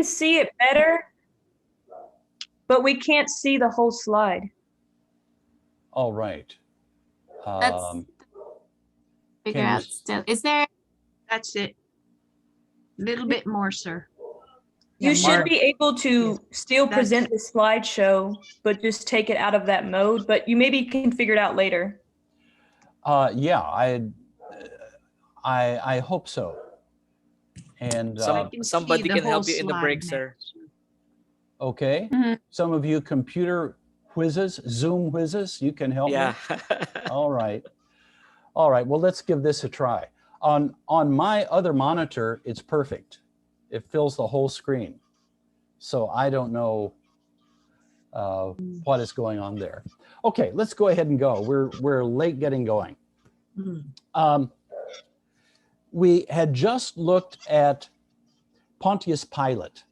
see it better, but we can't see the whole slide. All right. That's figure can you out still. Is there? That's it. Little bit more, sir. You Yeah, should Mark. be able to still That's- present the slideshow, but just take it out of that mode. But you maybe can figure it out later. Yeah, I hope so. And I can see somebody the can whole help you in the slide break, now. sir. okay, Mhm. some of you computer whizzes, Zoom whizzes, you can help Yeah. me. All right. All right. Well, let's give this a try. On my other monitor, it's perfect. It fills the whole screen. So I don't know what is going on there. Okay, let's go ahead and go. We're late getting going. We had just looked at Pontius Pilate,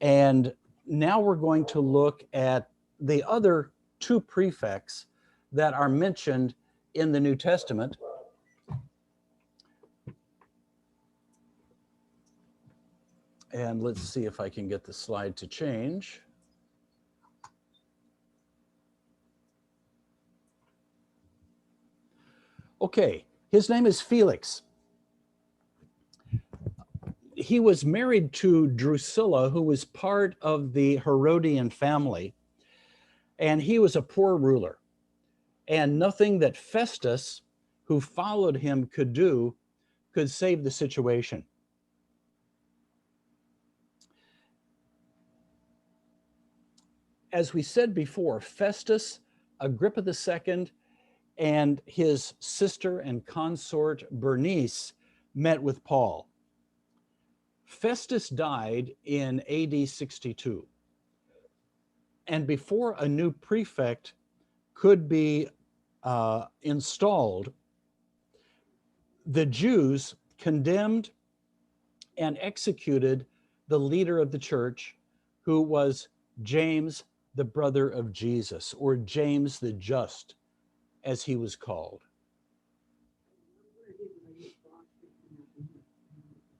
and now we're going to look at the other two prefects that are mentioned in the New Testament. And let's see if I can get the slide to change. Okay, his name is Felix. He was married to Drusilla, who was part of the Herodian family, and he was a poor ruler. And nothing that Festus, who followed him, could do could save the situation. As we said before, Festus, Agrippa II, and his sister and consort Bernice met with Paul. Festus died in AD 62. And before a new prefect could be installed, the Jews condemned and executed the leader of the church, who was James, the brother of Jesus, or James the Just, as he was called.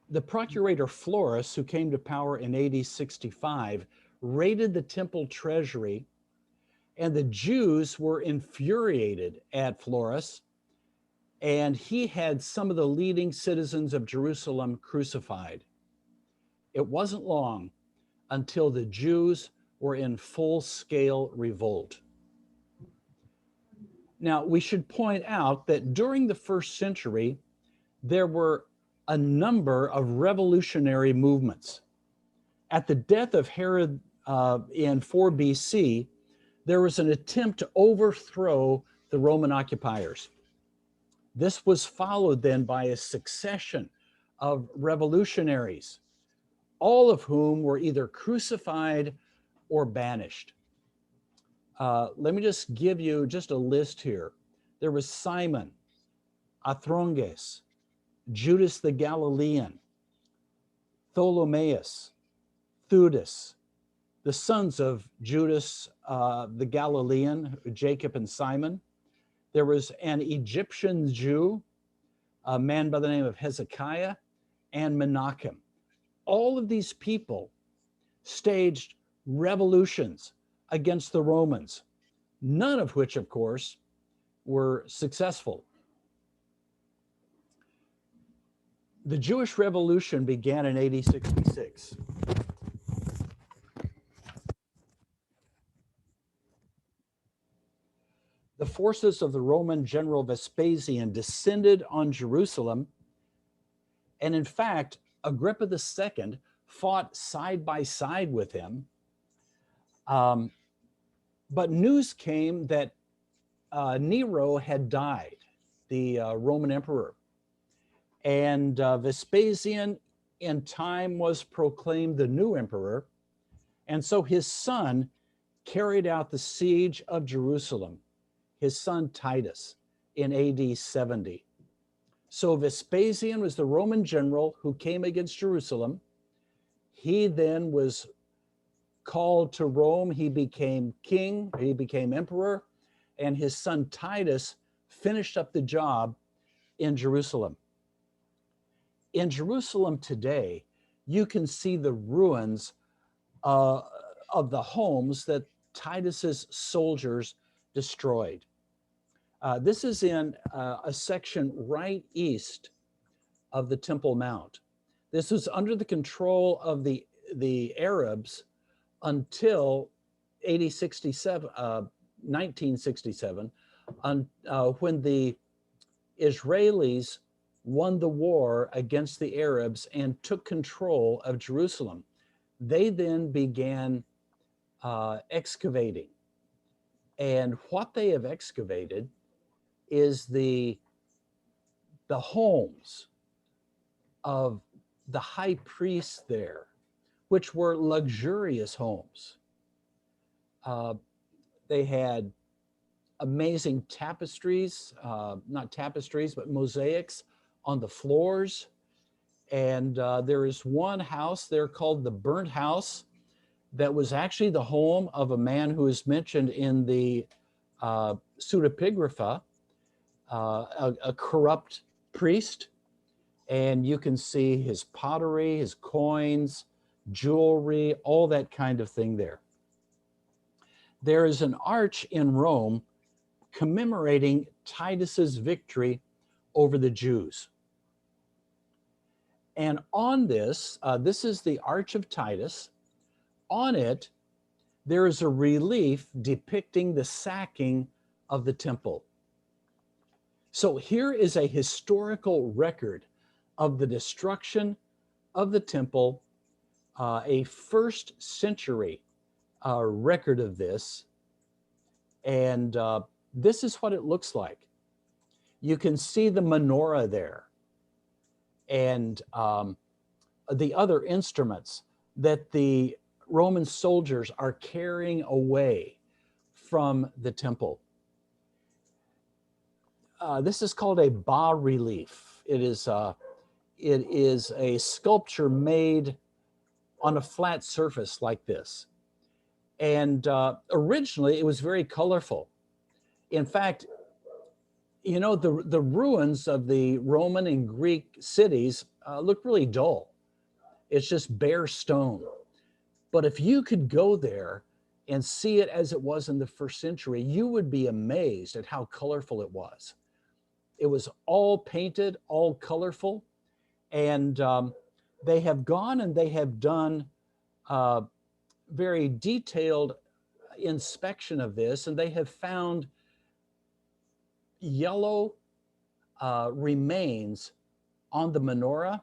The procurator Florus, who came to power in AD 65, raided the temple treasury, and the Jews were infuriated at Florus, and he had some of the leading citizens of Jerusalem crucified. It wasn't long until the Jews were in full-scale revolt. Now, we should point out that during the first century, there were a number of revolutionary movements. At the death of Herod in 4 BC, there was an attempt to overthrow the Roman occupiers. This was followed then by a succession of revolutionaries, all of whom were either crucified or banished. Let me just give you just a list here. There was Simon, Athronges, Judas the Galilean, Ptolemaeus, Theudas, the sons of Judas the Galilean, Jacob and Simon. There was an Egyptian Jew, a man by the name of Hezekiah, and Menachem. All of these people staged revolutions against the Romans, none of which, of course, were successful. The Jewish Revolution began in AD 66. The forces of the Roman general Vespasian descended on Jerusalem, and in fact, Agrippa II fought side by side with him. But news came that Nero had died, the Roman emperor. And Vespasian in time was proclaimed the new emperor. And so his son carried out the siege of Jerusalem, his son Titus, in AD 70. So Vespasian was the Roman general who came against Jerusalem. He then was called to Rome. He became king, he became emperor, and his son Titus finished up the job in Jerusalem. In Jerusalem today, you can see the ruins of the homes that Titus's soldiers destroyed. This is in a section right east of the Temple Mount. This was under the control of the Arabs until 1967, when the Israelis won the war against the Arabs and took control of Jerusalem. They then began excavating. And what they have excavated is the homes of the high priests there, which were luxurious homes. They had amazing tapestries, not tapestries, but mosaics on the floors. And there is one house there called the Burnt House that was actually the home of a man who is mentioned in the pseudepigrapha, a corrupt priest. And you can see his pottery, his coins, jewelry, all that kind of thing there. There is an arch in Rome commemorating Titus's victory over the Jews. And on this, this is the Arch of Titus. On it, there is a relief depicting the sacking of the temple. So here is a historical record of the destruction of the temple, a first century record of this. And this is what it looks like. You can see the menorah there and the other instruments that the Roman soldiers are carrying away from the temple. This is called a bas-relief. It is a sculpture made on a flat surface like this. And originally it was very colorful. In fact, you know, the ruins of the Roman and Greek cities look really dull. It's just bare stone. But if you could go there and see it as it was in the first century, you would be amazed at how colorful it was. It was all painted, all colorful. And they have gone and they have done very detailed inspection of this, and they have found yellow remains on the menorah,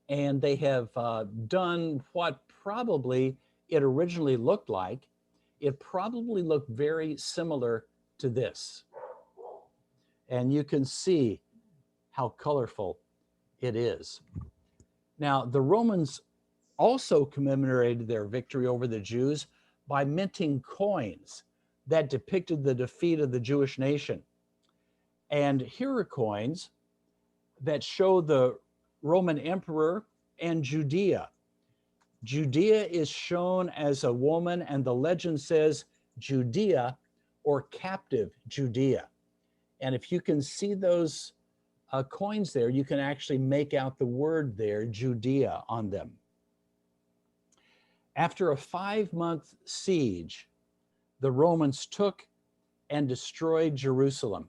and they have done what probably it originally looked like. It probably looked very similar to this. And you can see how colorful it is. Now, the Romans also commemorated their victory over the Jews by minting coins that depicted the defeat of the Jewish nation. And here are coins that show the Roman emperor and Judea. Judea is shown as a woman, and the legend says Judea, or captive Judea. And if you can see those coins there, you can actually make out the word there, Judea, on them. After a 5-month siege, the Romans took and destroyed Jerusalem.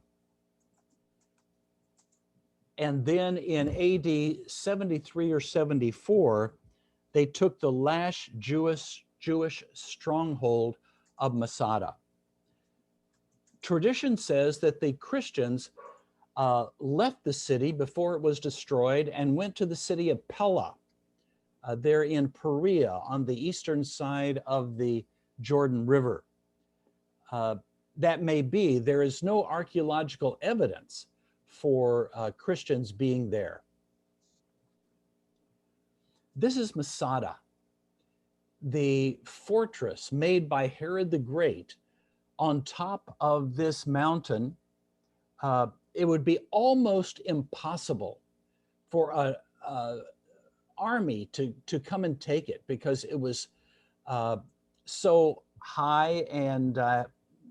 And then in AD 73 or 74, they took the last Jewish stronghold of Masada. Tradition says that the Christians left the city before it was destroyed and went to the city of Pella. They're in Perea on the eastern side of the Jordan River. That may be. There is no archaeological evidence for Christians being there. This is Masada, the fortress made by Herod the Great on top of this mountain. It would be almost impossible for an army to come and take it, because it was so high, and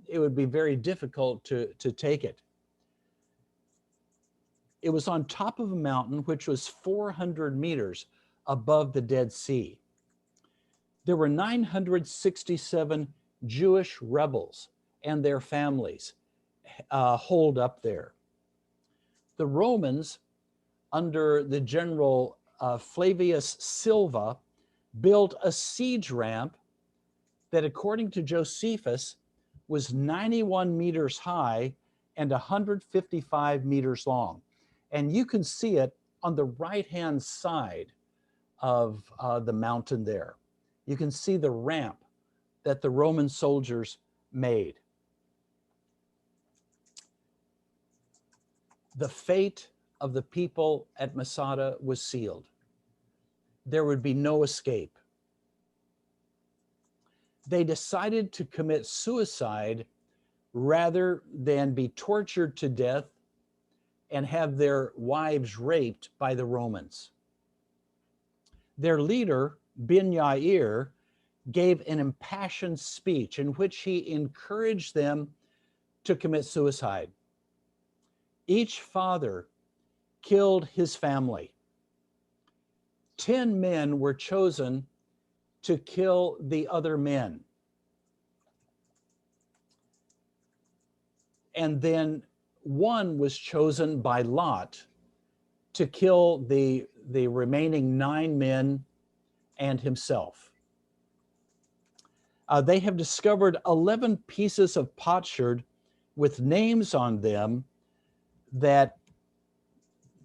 it would be very difficult to take it. It was on top of a mountain which was 400 meters above the Dead Sea. There were 967 Jewish rebels and their families holed up there. The Romans, under the general Flavius Silva, built a siege ramp that, according to Josephus, was 91 meters high and 155 meters long. And you can see it on the right-hand side of the mountain there. You can see the ramp that the Roman soldiers made. The fate of the people at Masada was sealed. There would be no escape. They decided to commit suicide rather than be tortured to death and have their wives raped by the Romans. Their leader, Ben Yair, gave an impassioned speech in which he encouraged them to commit suicide. Each father killed his family. 10 men were chosen to kill the other men. And then one was chosen by Lot to kill the remaining 9 men and himself. They have discovered 11 pieces of potsherd with names on them that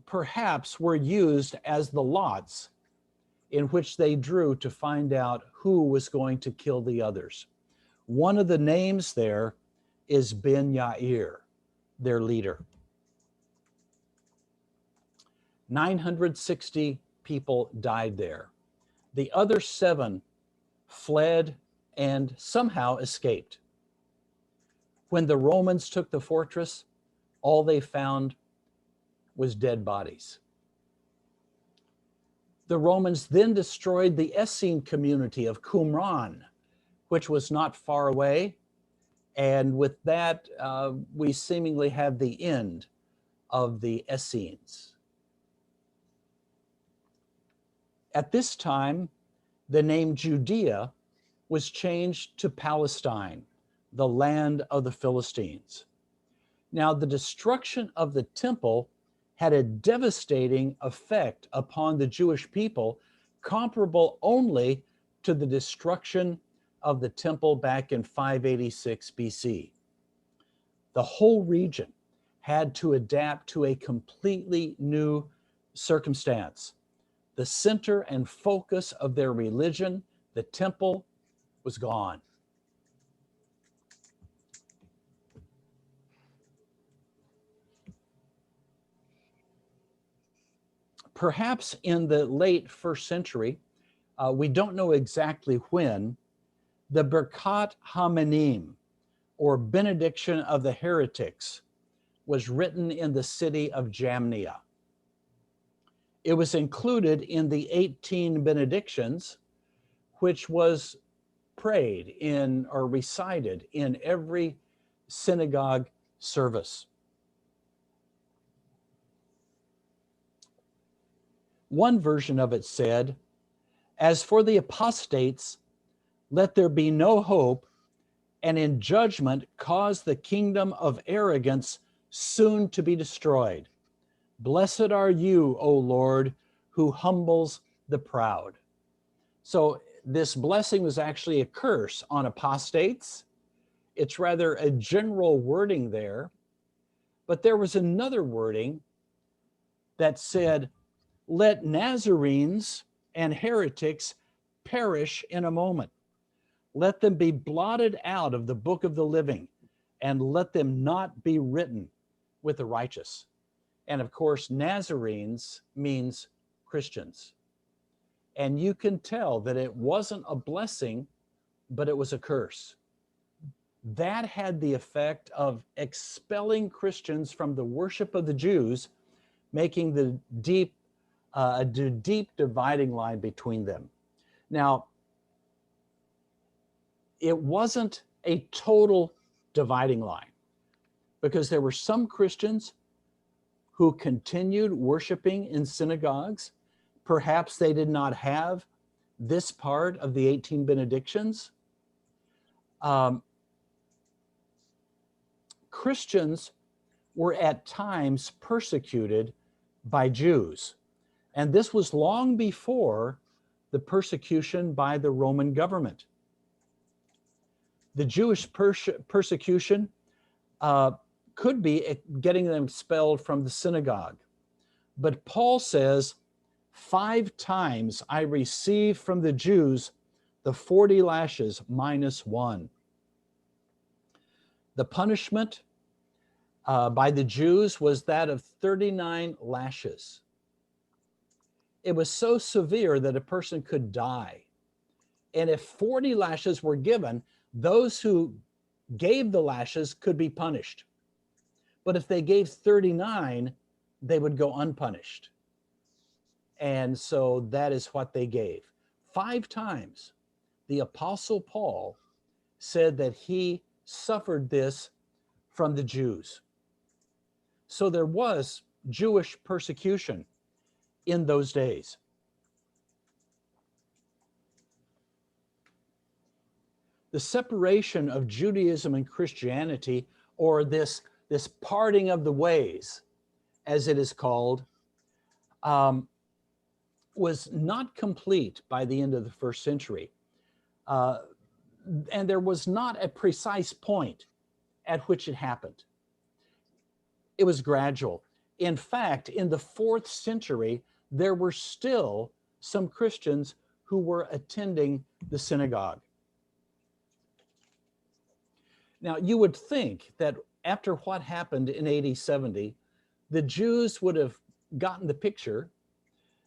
perhaps were used as the lots in which they drew to find out who was going to kill the others. One of the names there is Ben Yair, their leader. 960 people died there. The other 7 fled and somehow escaped. When the Romans took the fortress, all they found was dead bodies. The Romans then destroyed the Essene community of Qumran, which was not far away. And with that, we seemingly have the end of the Essenes. At this time, the name Judea was changed to Palestine, the land of the Philistines. Now, the destruction of the temple had a devastating effect upon the Jewish people, comparable only to the destruction of the temple back in 586 BC. The whole region had to adapt to a completely new circumstance. The center and focus of their religion, the temple, was gone. Perhaps in the late 1st century, we don't know exactly when, the Birkat HaMinim, or benediction of the heretics, was written in the city of Jamnia. It was included in the 18 benedictions, which was prayed in or recited in every synagogue service. One version of it said, "As for the apostates, let there be no hope, and in judgment cause the kingdom of arrogance soon to be destroyed. Blessed are you, O Lord, who humbles the proud." So this blessing was actually a curse on apostates. It's rather a general wording there, but there was another wording that said, "Let Nazarenes and heretics perish in a moment. Let them be blotted out of the book of the living, and let them not be written with the righteous." And of course, Nazarenes means Christians. And you can tell that it wasn't a blessing, but it was a curse. That had the effect of expelling Christians from the worship of the Jews, making the deep dividing line between them. Now, it wasn't a total dividing line, because there were some Christians who continued worshiping in synagogues, Perhaps they did not have this part of the 18 benedictions. Christians were at times persecuted by Jews. And this was long before the persecution by the Roman government. The Jewish persecution could be getting them expelled from the synagogue. But Paul says, 5 times I received from the Jews the 40 lashes minus 1. The punishment by the Jews was that of 39 lashes. It was so severe that a person could die. And if 40 lashes were given, those who gave the lashes could be punished. But if they gave 39, they would go unpunished. And so that is what they gave. 5 times, the Apostle Paul said that he suffered this from the Jews. So there was Jewish persecution in those days. The separation of Judaism and Christianity, or this parting of the ways, as it is called, was not complete by the end of the 1st century. And there was not a precise point at which it happened. It was gradual. In fact, in the 4th century, there were still some Christians who were attending the synagogue. Now, you would think that after what happened in AD 70, the Jews would have gotten the picture,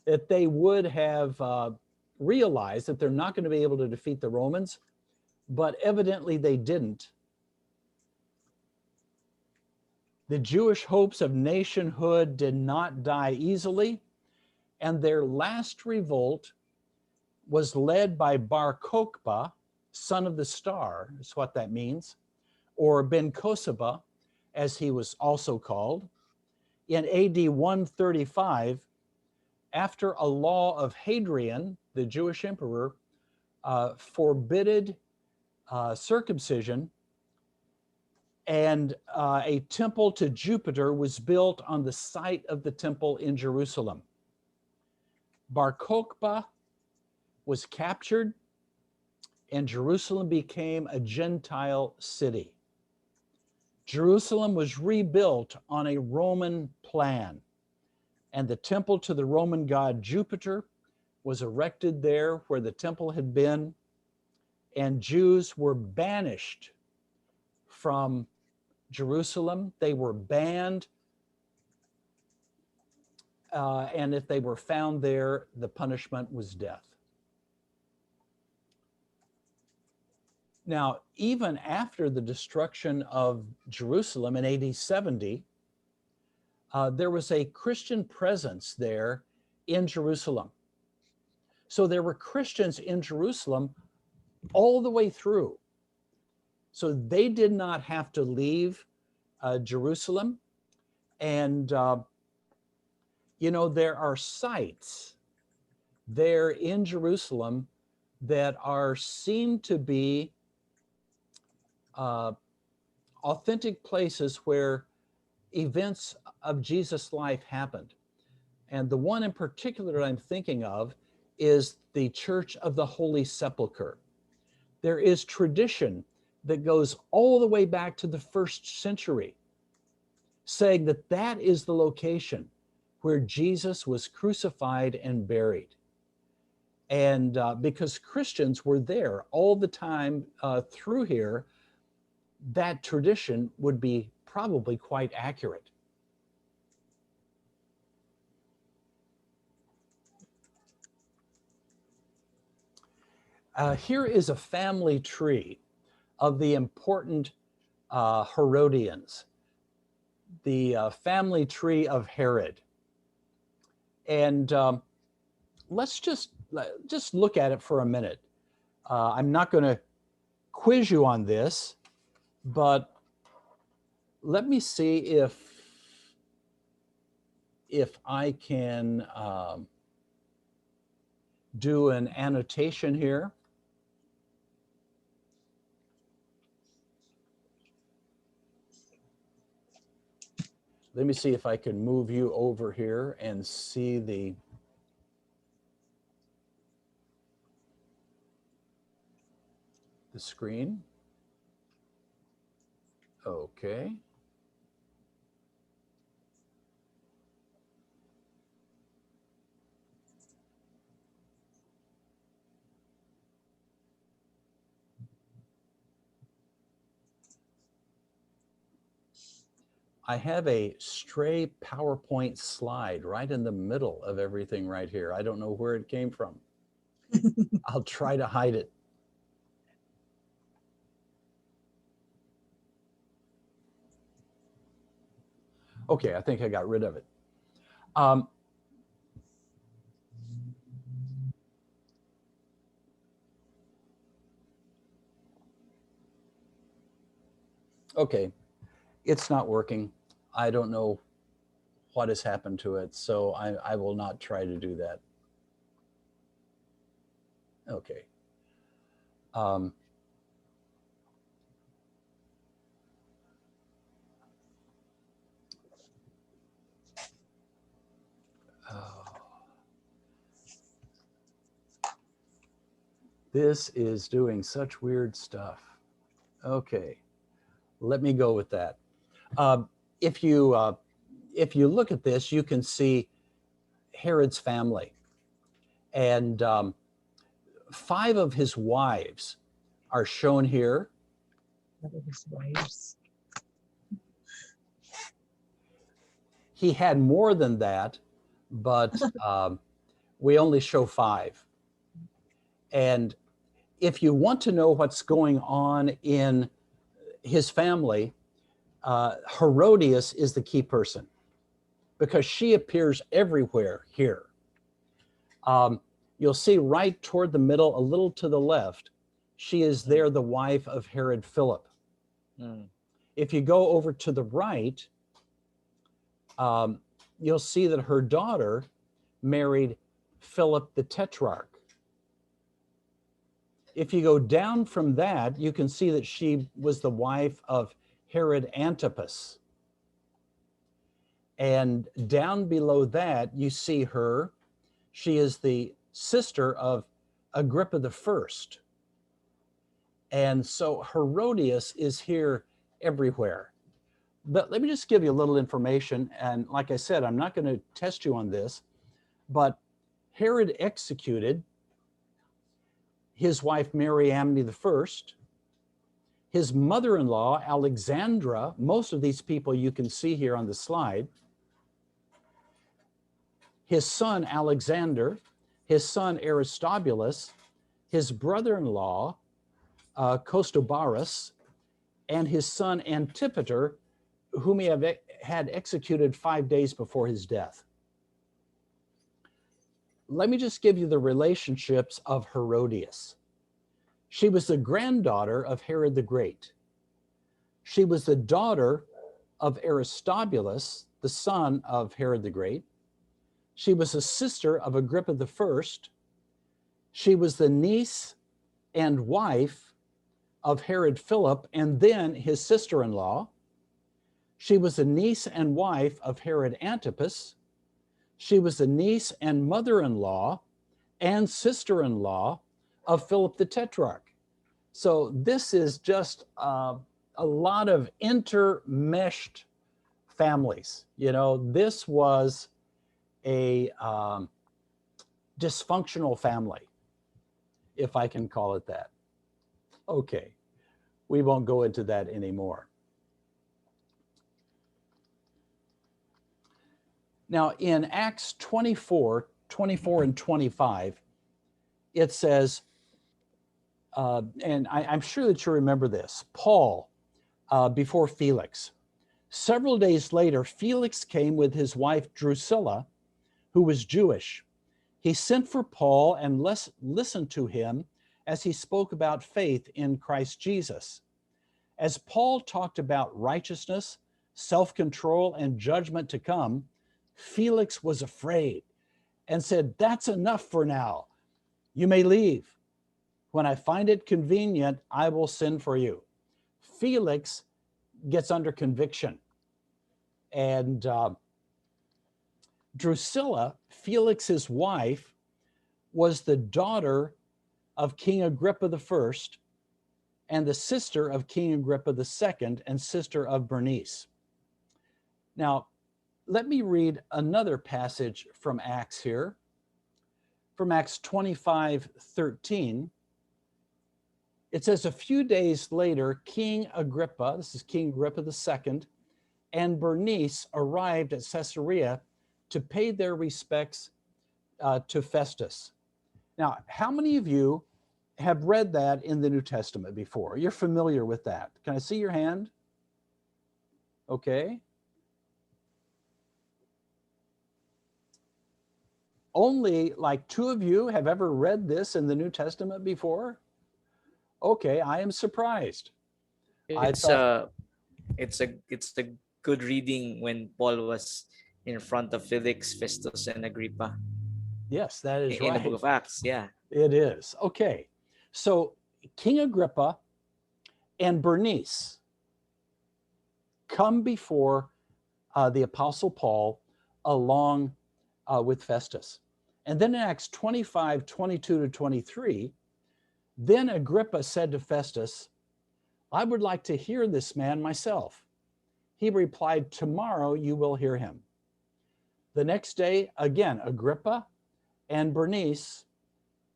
that they would have realized that they're not going to be able to defeat the Romans, but evidently they didn't. The Jewish hopes of nationhood did not die easily, and their last revolt was led by Bar Kokhba, son of the star, is what that means, or Ben Kosaba, as he was also called, in AD 135, after a law of Hadrian, the Jewish emperor, forbidded circumcision, and a temple to Jupiter was built on the site of the temple in Jerusalem. Bar Kokhba was captured, and Jerusalem became a Gentile city. Jerusalem was rebuilt on a Roman plan, and the temple to the Roman god Jupiter was erected there where the temple had been, and Jews were banished from Jerusalem. They were banned, and if they were found there, the punishment was death. Now, even after the destruction of Jerusalem in AD 70, there was a Christian presence there in Jerusalem. So there were Christians in Jerusalem all the way through. So they did not have to leave Jerusalem. And, you know, there are sites there in Jerusalem that are seen to be authentic places where events of Jesus' life happened. And the one in particular that I'm thinking of is the Church of the Holy Sepulchre. There is tradition that goes all the way back to the 1st century, saying that that is the location where Jesus was crucified and buried. And because Christians were there all the time through here, that tradition would be probably quite accurate. Here is a family tree of the important Herodians, the family tree of Herod. And let's just look at it for a minute. I'm not going to quiz you on this, but let me see if I can do an annotation here. Let me see if I can move you over here and see the screen. Okay. I have a stray PowerPoint slide right in the middle of everything right here. I don't know where it came from. I'll try to hide it. Okay, I think I got rid of it. Okay, it's not working. I don't know what has happened to it, so I will not try to do that. Okay. Oh. This is doing such weird stuff. Okay, let me go with that. If you look at this, you can see Herod's family, and 5 of his wives are shown here. His wives. He had more than that, but we only show 5. And if you want to know what's going on in his family, Herodias is the key person because she appears everywhere here. You'll see right toward the middle, a little to the left, she is there, the wife of Herod Philip. If you go over to the right, you'll see that her daughter married Philip the Tetrarch. If you go down from that, you can see that she was the wife of Herod Antipas. And down below that, you see her. She is the sister of Agrippa the First. And so Herodias is here everywhere. But let me just give you a little information. And like I said, I'm not going to test you on this, but Herod executed his wife, Mariamne the First, his mother-in-law, Alexandra. Most of these people you can see here on the slide. His son, Alexander, his son, Aristobulus, his brother-in-law, Costobarus, and his son, Antipater, whom he had executed 5 days before his death. Let me just give you the relationships of Herodias. She was the granddaughter of Herod the Great. She was the daughter of Aristobulus, the son of Herod the Great. She was a sister of Agrippa the First. She was the niece and wife of Herod Philip and then his sister-in-law. She was the niece and wife of Herod Antipas. She was the niece and mother-in-law and sister-in-law of Philip the Tetrarch. So this is just a lot of intermeshed families. You know, this was a dysfunctional family, if I can call it that. Okay, we won't go into that anymore. Now in Acts 24 and 25, it says, and I'm sure that you remember this, Paul before Felix. Several days later, Felix came with his wife Drusilla, who was Jewish. He sent for Paul and listened to him as he spoke about faith in Christ Jesus. As Paul talked about righteousness, self-control, and judgment to come, Felix was afraid and said, "That's enough for now. You may leave. When I find it convenient, I will send for you. Felix gets under conviction. And Drusilla, Felix's wife, was the daughter of King Agrippa I and the sister of King Agrippa II and sister of Bernice. Now, let me read another passage from Acts here. From Acts 25:13. It says, a few days later, King Agrippa, this is King Agrippa II, and Bernice arrived at Caesarea to pay their respects to Festus. Now, how many of you have read that in the New Testament before? You're familiar with that. Can I see your hand? Okay. Only like 2 of you have ever read this in the New Testament before? Okay, I am surprised. It's a good reading when Paul was in front of Felix, Festus, and Agrippa. Yes, that is In right. the book of Acts, yeah. It is. Okay. So King Agrippa and Bernice come before the Apostle Paul along with Festus. And then in Acts 25:22-23, then Agrippa said to Festus, I would like to hear this man myself. He replied, tomorrow you will hear him. The next day, again, Agrippa and Bernice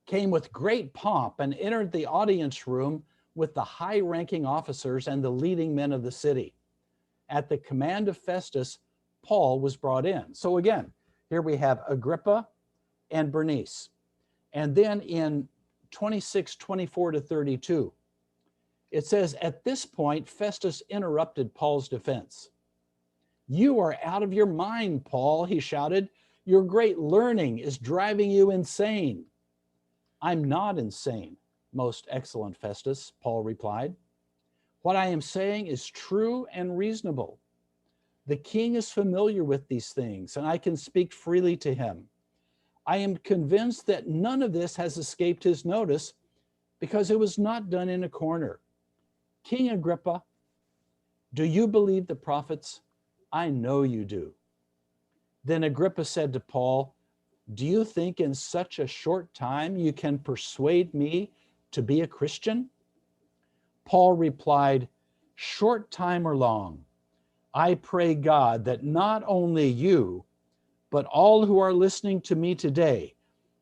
came with great pomp and entered the audience room with the high-ranking officers and the leading men of the city. At the command of Festus, Paul was brought in. So again, here we have Agrippa and Bernice. And then in 26:24-32, it says, at this point, Festus interrupted Paul's defense. You are out of your mind, Paul, he shouted. Your great learning is driving you insane. I'm not insane, most excellent Festus, Paul replied. What I am saying is true and reasonable. The king is familiar with these things, and I can speak freely to him. I am convinced that none of this has escaped his notice because it was not done in a corner. King Agrippa, do you believe the prophets? I know you do. Then Agrippa said to Paul, do you think in such a short time you can persuade me to be a Christian? Paul replied, short time or long, I pray God that not only you, but all who are listening to me today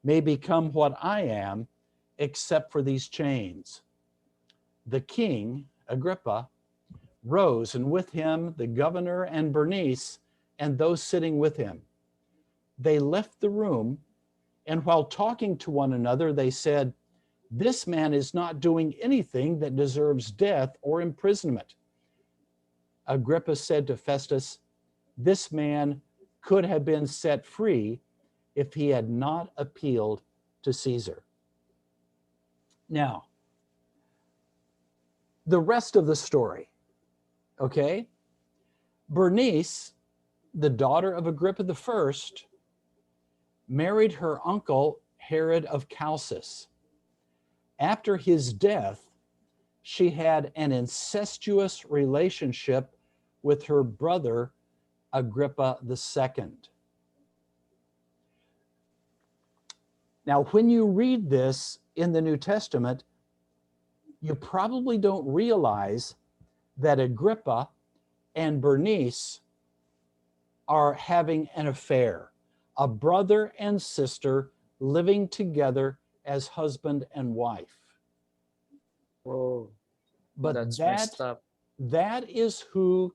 may become what I am, except for these chains. The king, Agrippa, rose, and with him the governor and Bernice and those sitting with him. They left the room, and while talking to one another, they said, this man is not doing anything that deserves death or imprisonment. Agrippa said to Festus, this man could have been set free if he had not appealed to Caesar. Now, the rest of the story, okay? Bernice, the daughter of Agrippa I, married her uncle Herod of Chalcis. After his death, she had an incestuous relationship with her brother Agrippa II. Now, when you read this in the New Testament, you probably don't realize that Agrippa and Bernice are having an affair, a brother and sister living together as husband and wife. Whoa, But that's messed up. that is who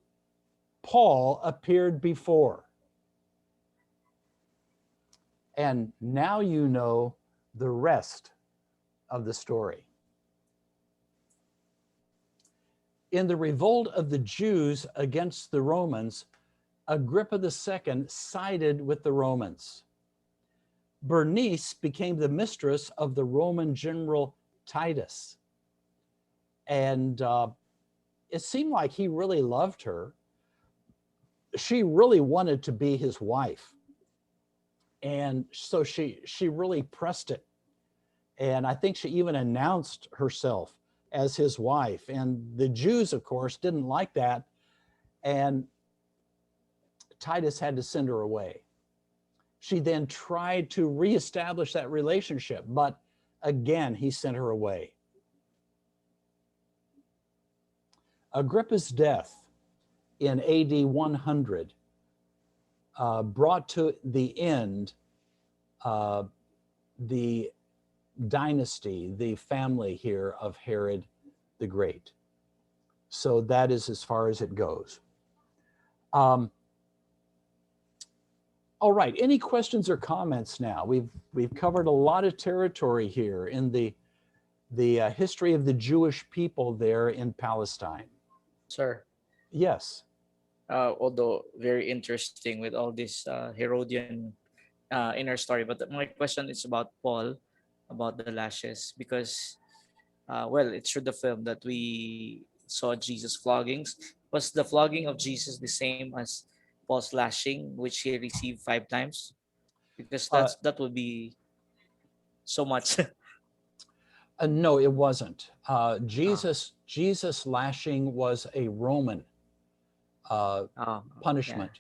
Paul appeared before. And now you know the rest of the story. In the revolt of the Jews against the Romans, Agrippa II sided with the Romans. Bernice became the mistress of the Roman general Titus. And it seemed like he really loved her. She really wanted to be his wife. And so she really pressed it. And I think she even announced herself as his wife. And the Jews, of course, didn't like that. And Titus had to send her away. She then tried to reestablish that relationship, but again, he sent her away. Agrippa's death in AD 100 brought to the end the dynasty, the family here of Herod the Great. So that is as far as it goes. All right, any questions or comments now? We've covered a lot of territory here in the history of the Jewish people there in Palestine. Sir, Yes. although very interesting with all this Herodian inner story, but my question is about Paul, about the lashes, because well, it's through the film that we saw Jesus floggings. Was the flogging of Jesus the same as Paul's lashing, which he received 5 times? Because that would be so much. No, it wasn't. Jesus lashing was a Roman punishment,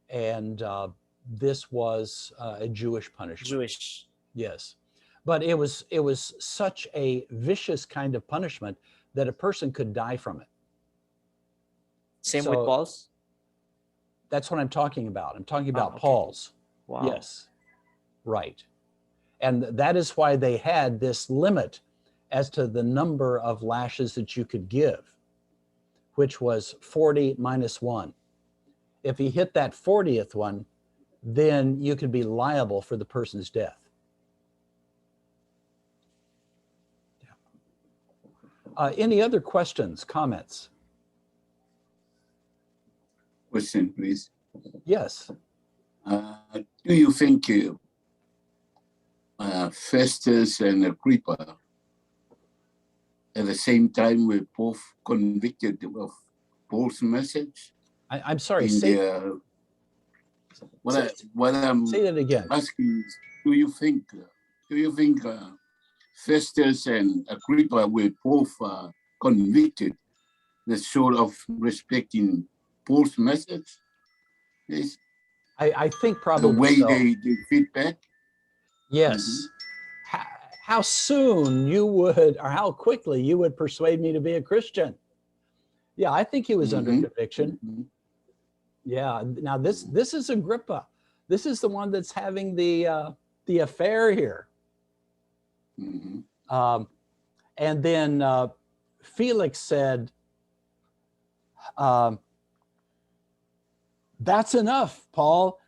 and this was a Jewish punishment. Jewish. Yes, but it was such a vicious kind of punishment that a person could die from it. Same So- with Paul's? That's what I'm talking about. I'm talking about okay. Paul's. Wow. Yes, right. And that is why they had this limit as to the number of lashes that you could give, which was 40 minus 1. If he hit that 40th one, then you could be liable for the person's death. Any other questions, comments? Question, please. Yes. Do you think Festus and Agrippa at the same time were both convicted of Paul's message? I'm sorry, In say what I'm that again. asking is, do you think Festus and Agrippa were both convicted, the sort of respecting Paul's message? Is I think the probably way so. they feedback? Yes. How soon you would, or how quickly you would persuade me to be a Christian? Yeah, I think he was under Mhm. conviction. Mhm. Yeah. Now this is Agrippa. This is the one that's having the affair here. Mhm. And then Felix said, "That's enough, Paul.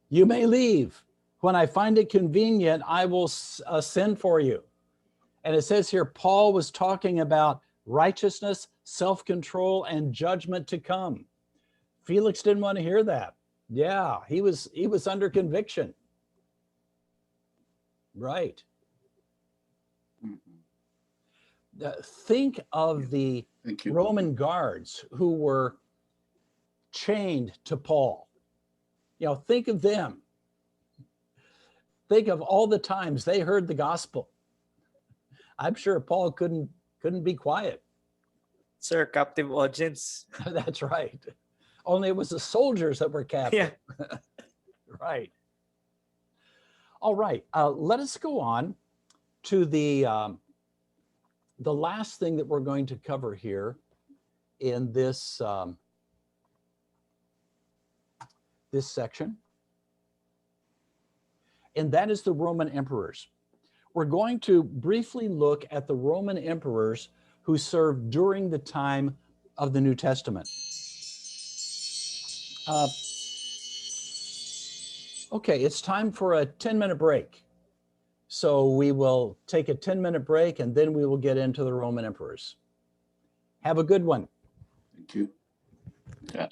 You may leave. When I find it convenient, I will send for you." And it says here, Paul was talking about righteousness, self-control, and judgment to come. Felix didn't want to hear that. Yeah, he was under conviction. Right. Mhm. Think of the Thank you. Roman guards who were chained to Paul. You know, think of them. Think of all the times they heard the gospel. I'm sure Paul couldn't be quiet. Sir, captive audience. That's right. Only it was the soldiers that were captive. Yeah. Right. All right. Let us go on to the last thing that we're going to cover here in this this section, and that is the Roman emperors. We're going to briefly look at the Roman emperors who served during the time of the New Testament. Okay, it's time for a 10-minute break. So we will take a 10-minute break and then we will get into the Roman emperors. Have a good one. Thank you. Yeah.